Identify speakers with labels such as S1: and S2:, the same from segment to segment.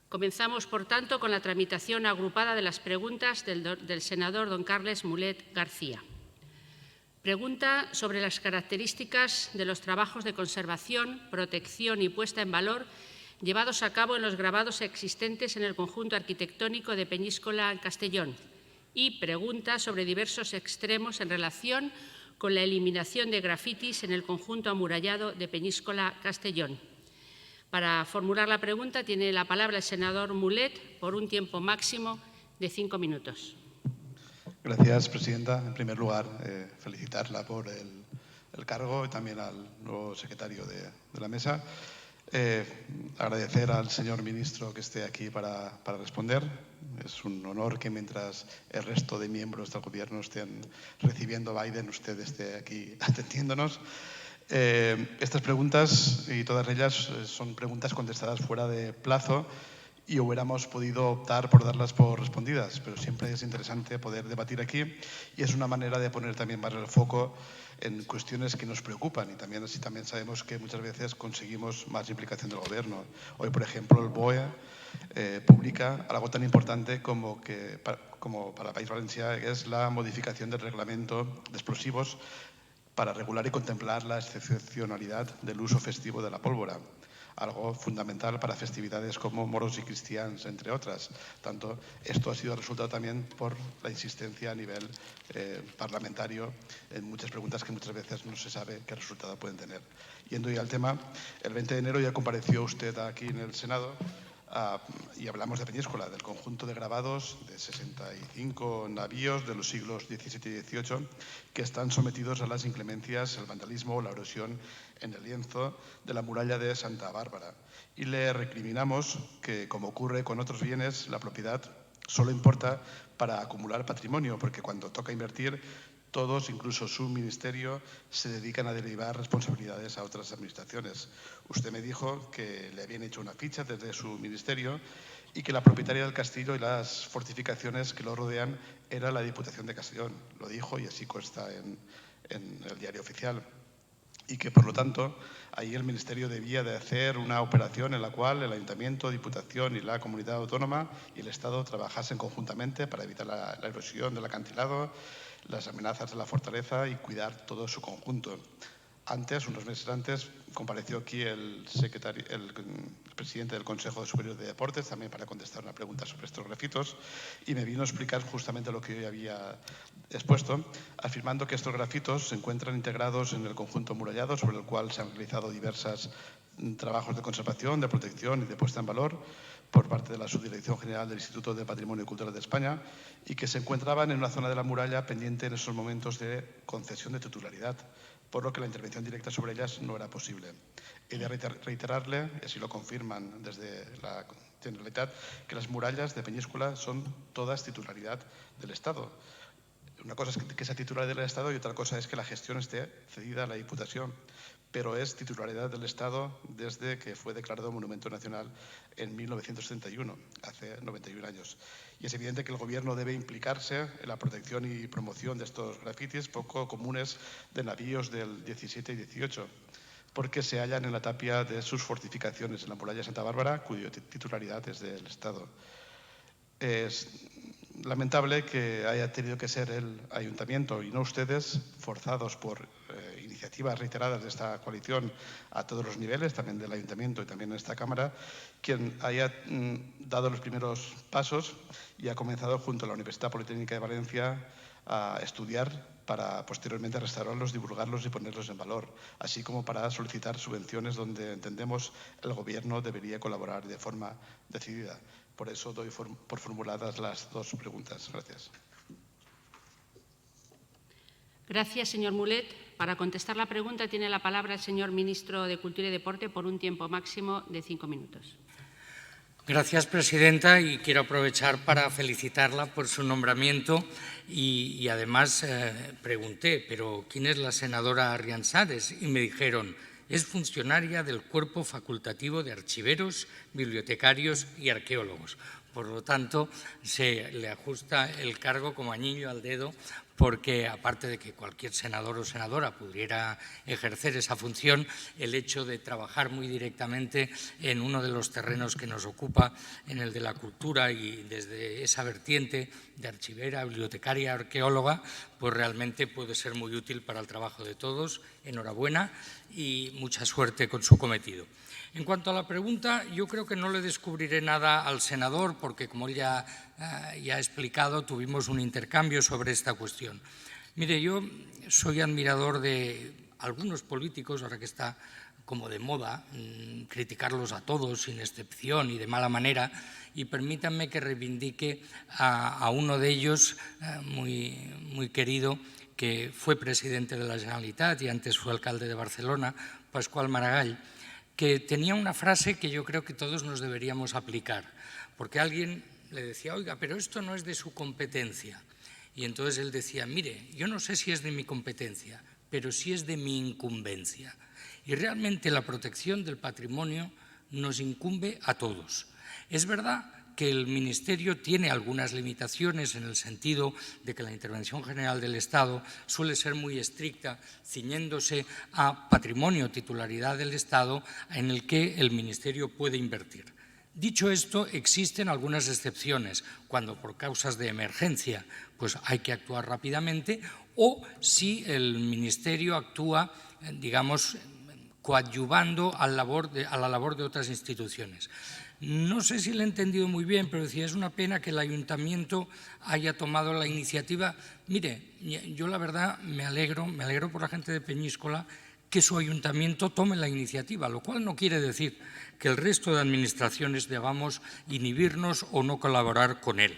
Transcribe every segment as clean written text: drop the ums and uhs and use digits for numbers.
S1: Comenzamos, por tanto, con la tramitación agrupada de las preguntas del senador don Carles Mulet García. Pregunta sobre las características de los trabajos de conservación, protección y puesta en valor llevados a cabo en los grabados existentes en el conjunto arquitectónico de Peñíscola en Castellón, y pregunta sobre diversos extremos en relación con la eliminación de grafitis en el conjunto amurallado de Peñíscola Castellón. Para formular la pregunta tiene la palabra el senador Mulet por un tiempo máximo de 5 minutos.
S2: Gracias, presidenta. En primer lugar, felicitarla por el cargo y también al nuevo secretario de la mesa. Agradecer al señor ministro que esté aquí para responder. Es un honor que mientras el resto de miembros del Gobierno estén recibiendo a Biden, usted esté aquí atendiéndonos. Estas preguntas y todas ellas son preguntas contestadas fuera de plazo y hubiéramos podido optar por darlas por respondidas, pero siempre es interesante poder debatir aquí y es una manera de poner también más el foco en cuestiones que nos preocupan y también así también sabemos que muchas veces conseguimos más implicación del Gobierno. Hoy, por ejemplo, el BOE publica algo tan importante como para el País Valencià es la modificación del reglamento de explosivos para regular y contemplar la excepcionalidad del uso festivo de la pólvora, algo fundamental para festividades como moros y cristianos, entre otras. Tanto, esto ha sido resultado también por la insistencia a nivel parlamentario en muchas preguntas que muchas veces no se sabe qué resultado pueden tener. Yendo ya al tema, el 20 de enero ya compareció usted aquí en el Senado y hablamos de Peñíscola, del conjunto de grabados de 65 navíos de los siglos XVII y XVIII que están sometidos a las inclemencias, el vandalismo o la erosión en el lienzo de la muralla de Santa Bárbara. Y le recriminamos que, como ocurre con otros bienes, la propiedad solo importa para acumular patrimonio, porque cuando toca invertir, todos, incluso su ministerio, se dedican a derivar responsabilidades a otras administraciones. Usted me dijo que le habían hecho una ficha desde su ministerio y que la propietaria del castillo y las fortificaciones que lo rodean era la Diputación de Castellón. Lo dijo y así consta en el diario oficial. Y que, por lo tanto, ahí el Ministerio debía de hacer una operación en la cual el Ayuntamiento, Diputación y la Comunidad Autónoma y el Estado trabajasen conjuntamente para evitar la erosión del acantilado, las amenazas de la fortaleza y cuidar todo su conjunto. Antes, unos meses antes, compareció aquí el presidente del Consejo Superior de Deportes, también para contestar una pregunta sobre estos grafitos, y me vino a explicar justamente lo que yo había expuesto, afirmando que estos grafitos se encuentran integrados en el conjunto amurallado, sobre el cual se han realizado diversos trabajos de conservación, de protección y de puesta en valor por parte de la Subdirección General del Instituto de Patrimonio Cultural de España y que se encontraban en una zona de la muralla pendiente en esos momentos de concesión de titularidad, por lo que la intervención directa sobre ellas no era posible. He de reiterarle, y así lo confirman desde la Generalitat, que las murallas de Peñíscola son todas titularidad del Estado. Una cosa es que sea titularidad del Estado y otra cosa es que la gestión esté cedida a la Diputación, pero es titularidad del Estado desde que fue declarado Monumento Nacional en 1971, hace 91 años. Y es evidente que el Gobierno debe implicarse en la protección y promoción de estos grafitis poco comunes de navíos del 17 y 18, porque se hallan en la tapia de sus fortificaciones en la muralla de Santa Bárbara, cuya titularidad es del Estado. Es lamentable que haya tenido que ser el Ayuntamiento y no ustedes, forzados por iniciativas reiteradas de esta coalición a todos los niveles, también del Ayuntamiento y también en esta Cámara, quien haya dado los primeros pasos y ha comenzado junto a la Universidad Politécnica de Valencia a estudiar para posteriormente restaurarlos, divulgarlos y ponerlos en valor, así como para solicitar subvenciones donde entendemos el Gobierno debería colaborar de forma decidida. Por eso doy por formuladas las dos preguntas. Gracias.
S1: Gracias, señor Mulet. Para contestar la pregunta tiene la palabra el señor ministro de Cultura y Deporte por un tiempo máximo de 5 minutos.
S3: Gracias, presidenta, y quiero aprovechar para felicitarla por su nombramiento y además pregunté, ¿pero quién es la senadora Arriansades? Y me dijeron, es funcionaria del Cuerpo Facultativo de Archiveros, Bibliotecarios y Arqueólogos. Por lo tanto, se le ajusta el cargo como anillo al dedo porque aparte de que cualquier senador o senadora pudiera ejercer esa función, el hecho de trabajar muy directamente en uno de los terrenos que nos ocupa, en el de la cultura, y desde esa vertiente de archivera, bibliotecaria, arqueóloga, pues realmente puede ser muy útil para el trabajo de todos. Enhorabuena y mucha suerte con su cometido. En cuanto a la pregunta, yo creo que no le descubriré nada al senador, porque como él ya ha explicado, tuvimos un intercambio sobre esta cuestión. Mire, yo soy admirador de algunos políticos, ahora que está como de moda criticarlos a todos sin excepción y de mala manera, y permítanme que reivindique a uno de ellos muy querido, que fue presidente de la Generalitat y antes fue alcalde de Barcelona, Pasqual Maragall, que tenía una frase que yo creo que todos nos deberíamos aplicar, porque alguien le decía, oiga, pero esto no es de su competencia. Y entonces él decía, mire, yo no sé si es de mi competencia, pero sí es de mi incumbencia. Y realmente la protección del patrimonio nos incumbe a todos. Es verdad que el Ministerio tiene algunas limitaciones en el sentido de que la intervención general del Estado suele ser muy estricta, ciñéndose a patrimonio, titularidad del Estado, en el que el Ministerio puede invertir. Dicho esto, existen algunas excepciones, cuando por causas de emergencia pues hay que actuar rápidamente, o si el Ministerio actúa, digamos, coadyuvando a la labor de otras instituciones. No sé si lo he entendido muy bien, pero decía, es una pena que el Ayuntamiento haya tomado la iniciativa. Mire, yo la verdad me alegro por la gente de Peñíscola que su ayuntamiento tome la iniciativa, lo cual no quiere decir que el resto de administraciones debamos inhibirnos o no colaborar con él.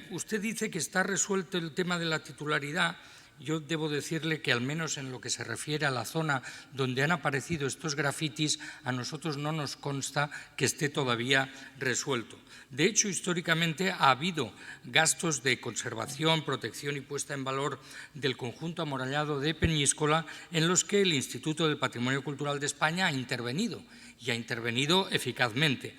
S3: Usted dice que está resuelto el tema de la titularidad. Yo debo decirle que al menos en lo que se refiere a la zona donde han aparecido estos grafitis, a nosotros no nos consta que esté todavía resuelto. De hecho, históricamente ha habido gastos de conservación, protección y puesta en valor del conjunto amurallado de Peñíscola en los que el Instituto del Patrimonio Cultural de España ha intervenido y ha intervenido eficazmente.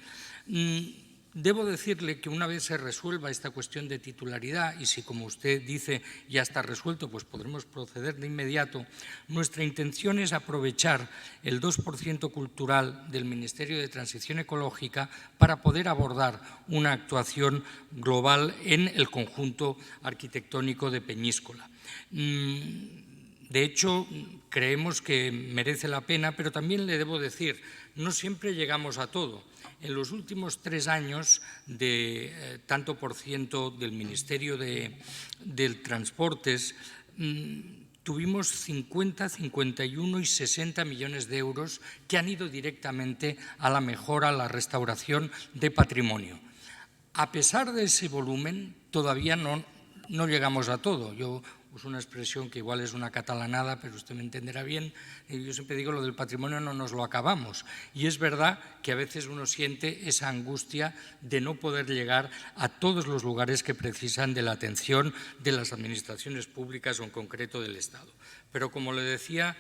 S3: Debo decirle que una vez se resuelva esta cuestión de titularidad, y si, como usted dice, ya está resuelto, pues podremos proceder de inmediato, nuestra intención es aprovechar el 2% cultural del Ministerio de Transición Ecológica para poder abordar una actuación global en el conjunto arquitectónico de Peñíscola. De hecho, creemos que merece la pena, pero también le debo decir, no siempre llegamos a todo. En los últimos 3 años, de tanto por ciento del Ministerio de Transportes, tuvimos 50, 51 y 60 millones de euros que han ido directamente a la mejora, a la restauración de patrimonio. A pesar de ese volumen, todavía no llegamos a todo. Yo uso una expresión que igual es una catalanada, pero usted me entenderá bien. Yo siempre digo, lo del patrimonio no nos lo acabamos. Y es verdad que a veces uno siente esa angustia de no poder llegar a todos los lugares que precisan de la atención de las administraciones públicas o en concreto del Estado. Pero como le decía,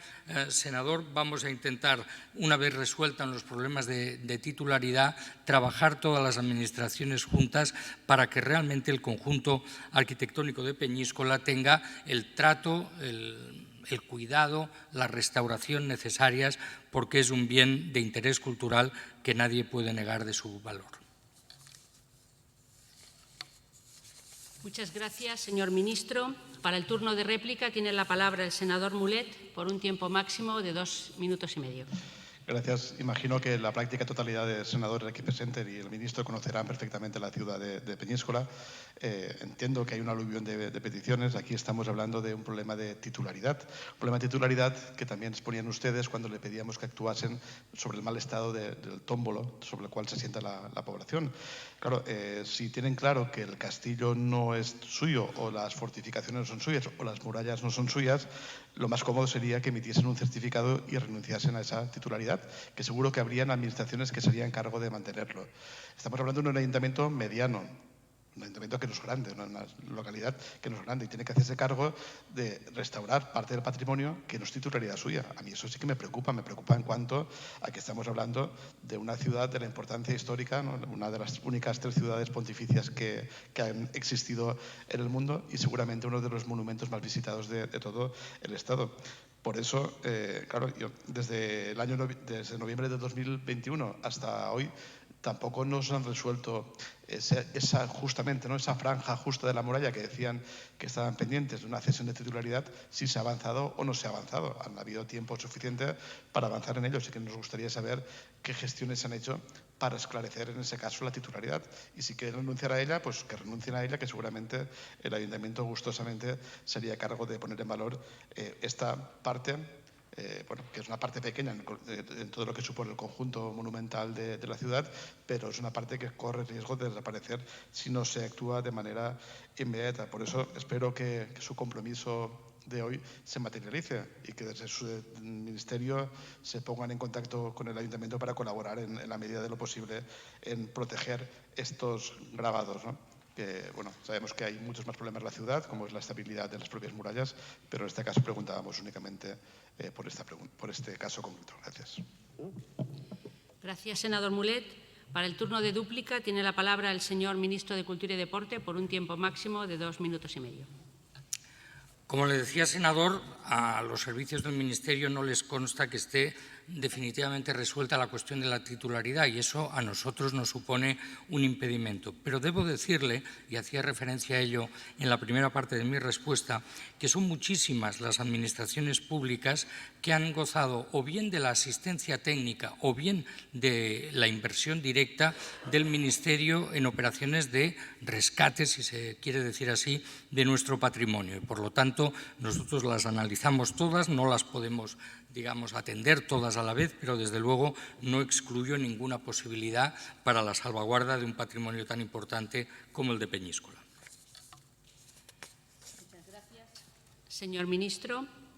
S3: senador, vamos a intentar, una vez resueltan los problemas de titularidad, trabajar todas las administraciones juntas para que realmente el conjunto arquitectónico de Peñíscola tenga el trato, el cuidado, la restauración necesarias, porque es un bien de interés cultural que nadie puede negar de su valor.
S1: Muchas gracias, señor ministro. Para el turno de réplica tiene la palabra el senador Mulet por un tiempo máximo de 2 minutos y medio.
S2: Gracias. Imagino que la práctica totalidad de senadores aquí presentes y el ministro conocerán perfectamente la ciudad de Peñíscola. Entiendo que hay un aluvión de peticiones. Aquí estamos hablando de un problema de titularidad. Un problema de titularidad que también exponían ustedes cuando le pedíamos que actuasen sobre el mal estado del tómbolo sobre el cual se sienta la población. Claro, si tienen claro que el castillo no es suyo o las fortificaciones no son suyas o las murallas no son suyas, lo más cómodo sería que emitiesen un certificado y renunciasen a esa titularidad, que seguro que habrían administraciones que se harían cargo de mantenerlo. Estamos hablando de un ayuntamiento mediano. un ayuntamiento que no es grande, una localidad que no es grande y tiene que hacerse cargo de restaurar parte del patrimonio que no es titularidad suya. A mí eso sí que me preocupa en cuanto a que estamos hablando de una ciudad de la importancia histórica, ¿no? Una de las únicas 3 ciudades pontificias que han existido en el mundo y seguramente uno de los monumentos más visitados de todo el Estado. Por eso, claro, yo desde noviembre de 2021 hasta hoy tampoco nos han resuelto justamente, ¿no? Esa franja justa de la muralla que decían que estaban pendientes de una cesión de titularidad, si se ha avanzado o no se ha avanzado. Han habido tiempo suficiente para avanzar en ello, así que nos gustaría saber qué gestiones se han hecho para esclarecer en ese caso la titularidad. Y si quieren renunciar a ella, pues que renuncien a ella, que seguramente el ayuntamiento gustosamente sería cargo de poner en valor esta parte, que es una parte pequeña en todo lo que supone el conjunto monumental de la ciudad, pero es una parte que corre riesgo de desaparecer si no se actúa de manera inmediata. Por eso espero que su compromiso de hoy se materialice y que desde su ministerio se pongan en contacto con el ayuntamiento para colaborar en la medida de lo posible en proteger estos grabados, ¿no? Que, sabemos que hay muchos más problemas en la ciudad, como es la estabilidad de las propias murallas, pero en este caso preguntábamos únicamente por este caso concreto. Gracias.
S1: Gracias, senador Mulet. Para el turno de dúplica tiene la palabra el señor ministro de Cultura y Deporte por un tiempo máximo de 2 minutos y medio.
S3: Como le decía, senador, a los servicios del Ministerio no les consta que esté definitivamente resuelta la cuestión de la titularidad y eso a nosotros nos supone un impedimento. Pero debo decirle, y hacía referencia a ello en la primera parte de mi respuesta, que son muchísimas las administraciones públicas que han gozado o bien de la asistencia técnica o bien de la inversión directa del Ministerio en operaciones de rescate, si se quiere decir así, de nuestro patrimonio. Y por lo tanto, nosotros las analizamos todas, no las podemos atender todas a la vez, pero desde luego no excluyo ninguna posibilidad para la salvaguarda de un patrimonio tan importante como el de Peñíscola.
S1: Muchas gracias. Señor ministro.